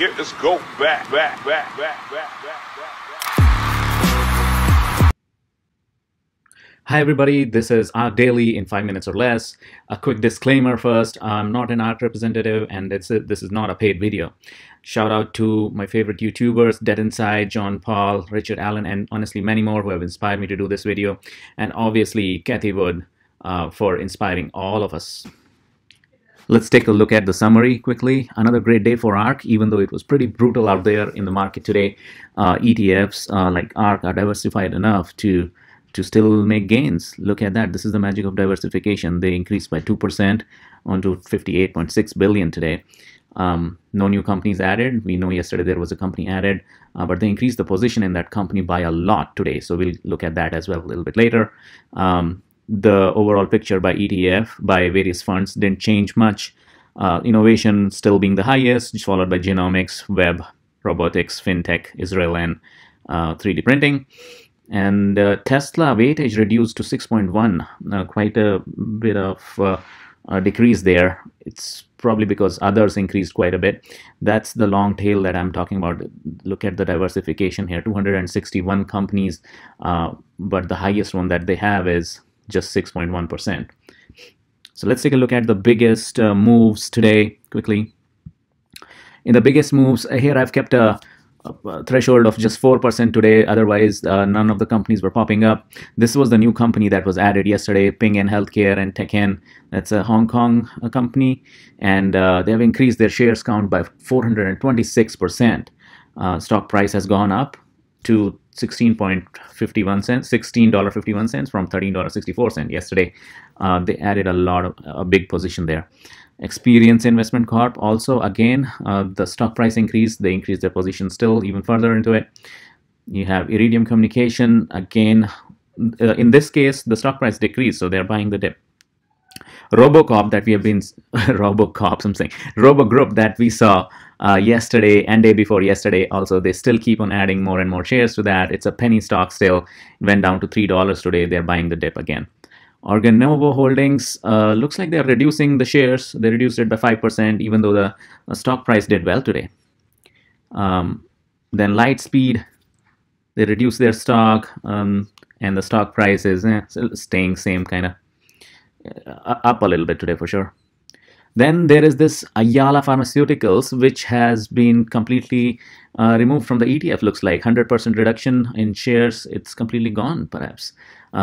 Let's go back. Hi everybody, this is ARK Daily in 5 minutes or less. A quick disclaimer first, I'm not an ARK representative and this is not a paid video. Shout out to my favorite YouTubers, Dead Inside, John Paul, Richard Allen, and honestly many more who have inspired me to do this video. And obviously Kathy Wood for inspiring all of us. Let's take a look at the summary quickly. Another great day for ARK, even though it was pretty brutal out there in the market today. ETFs like ARK are diversified enough to still make gains. Look at that. This is the magic of diversification. They increased by 2% onto 58.6 billion today. No new companies added. We know yesterday there was a company added, but they increased the position in that company by a lot today. So we'll look at that as well a little bit later. The overall picture by ETF, by various funds, didn't change much. Innovation still being the highest, followed by genomics, web, robotics, fintech, Israel, and 3D printing. And Tesla weightage reduced to 6.1, quite a bit of a decrease there. It's probably because others increased quite a bit. That's the long tail that I'm talking about. Look at the diversification here, 261 companies, but the highest one that they have is just 6.1%. So let's take a look at the biggest moves today quickly. In the biggest moves, here I've kept a threshold of just 4% today. Otherwise, none of the companies were popping up. This was the new company that was added yesterday, Ping An Healthcare and Tekken. That's a Hong Kong company, and they have increased their shares count by 426%. Stock price has gone up to $16.51 from $13.64 yesterday. They added a big position there. Experience Investment Corp also, again, the stock price increased. They increased their position still even further into it. You have Iridium Communication, again, in this case the stock price decreased, so they're buying the dip. Robocop that we have been Robogroup that we saw yesterday and day before yesterday also, they still keep on adding more and more shares to that. It's a penny stock still. It went down to $3 today. They're buying the dip again. Organovo Holdings, looks like they're reducing the shares. They reduced it by 5%, even though the stock price did well today. Then Lightspeed, they reduced their stock, and the stock price is staying same, kind of up a little bit today for sure. Then there is this Ayala Pharmaceuticals, which has been completely removed from the ETF. Looks like 100% reduction in shares. It's completely gone, perhaps.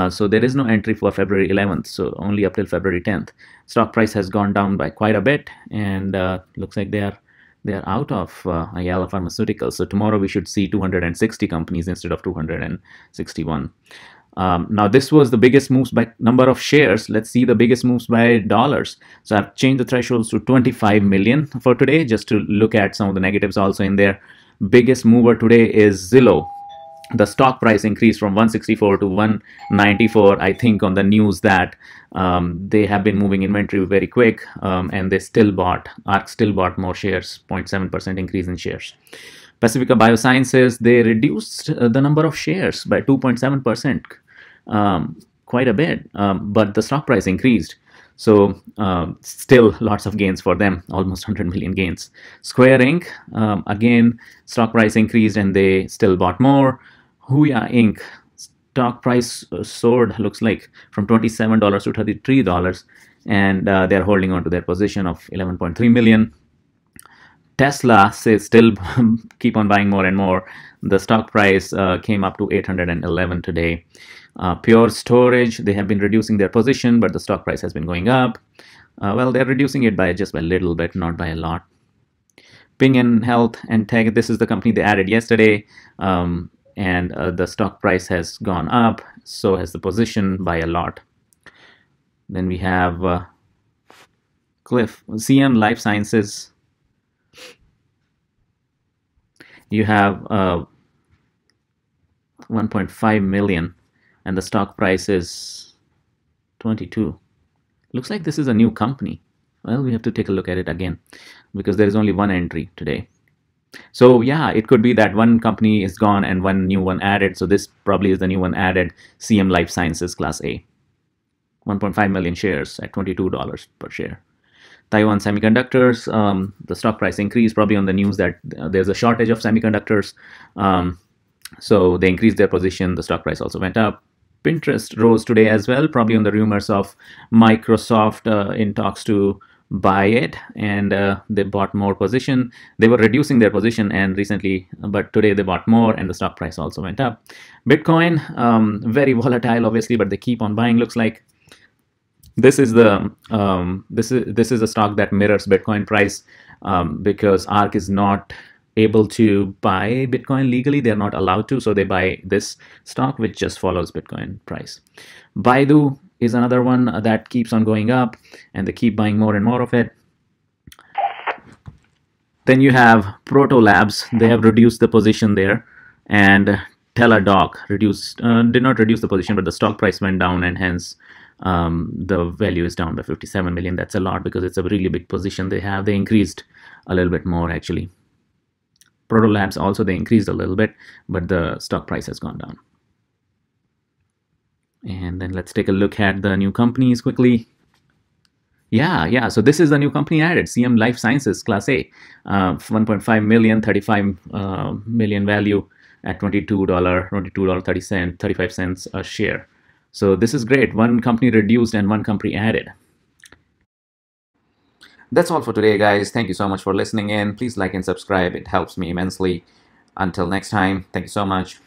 So there is no entry for February 11th, so only up till February 10th. Stock price has gone down by quite a bit, and looks like they are out of Ayala Pharmaceuticals. So tomorrow we should see 260 companies instead of 261. Now this was the biggest moves by number of shares. Let's see the biggest moves by dollars. So I've changed the thresholds to 25 million for today, just to look at some of the negatives also in there. Biggest mover today is Zillow. The stock price increased from 164 to 194, I think, on the news that they have been moving inventory very quick, and they still bought, ARK still bought more shares, 0.7% increase in shares. Pacifica Biosciences, they reduced the number of shares by 2.7%, quite a bit, but the stock price increased. So still lots of gains for them, almost 100 million gains. Square Inc., again, stock price increased and they still bought more. Huya Inc., stock price soared, looks like, from $27 to $33, and they're holding on to their position of 11.3 million. Tesla says still keep on buying more and more. The stock price came up to 811 today. Pure Storage, they have been reducing their position, but the stock price has been going up. Well, they're reducing it by just a little bit, not by a lot. Ping An Health and Tech, this is the company they added yesterday, and the stock price has gone up, so has the position by a lot. Then we have CM Life Sciences. You have 1.5 million, and the stock price is 22. Looks like this is a new company. Well, we have to take a look at it again, because there is only one entry today. So yeah, it could be that one company is gone and one new one added. So this probably is the new one added, CM Life Sciences Class A. 1.5 million shares at $22 per share. Taiwan Semiconductors, the stock price increased probably on the news that there's a shortage of semiconductors. So they increased their position. The stock price also went up. Pinterest rose today as well, probably on the rumors of Microsoft in talks to buy it, and they bought more position. They were reducing their position and recently, but today they bought more, and the stock price also went up. Bitcoin, very volatile, obviously, but they keep on buying. Looks like this is the this is a stock that mirrors Bitcoin price, because ARK is not able to buy Bitcoin legally. They're not allowed to, so they buy this stock, which just follows Bitcoin price. Baidu is another one that keeps on going up, and they keep buying more and more of it. Then you have Proto Labs. They have reduced the position there, and Teladoc did not reduce the position, but the stock price went down, and hence the value is down by 57 million. That's a lot because it's a really big position they have. They increased a little bit more actually. Proto Labs also, they increased a little bit, but the stock price has gone down. And then let's take a look at the new companies quickly. Yeah. So this is the new company added, CM Life Sciences, Class A, 1.5 million, 35 million value at $22.30, 35 cents a share. So this is great. One company reduced and one company added. That's all for today, guys. Thank you so much for listening in. Please like and subscribe. It helps me immensely. Until next time, thank you so much.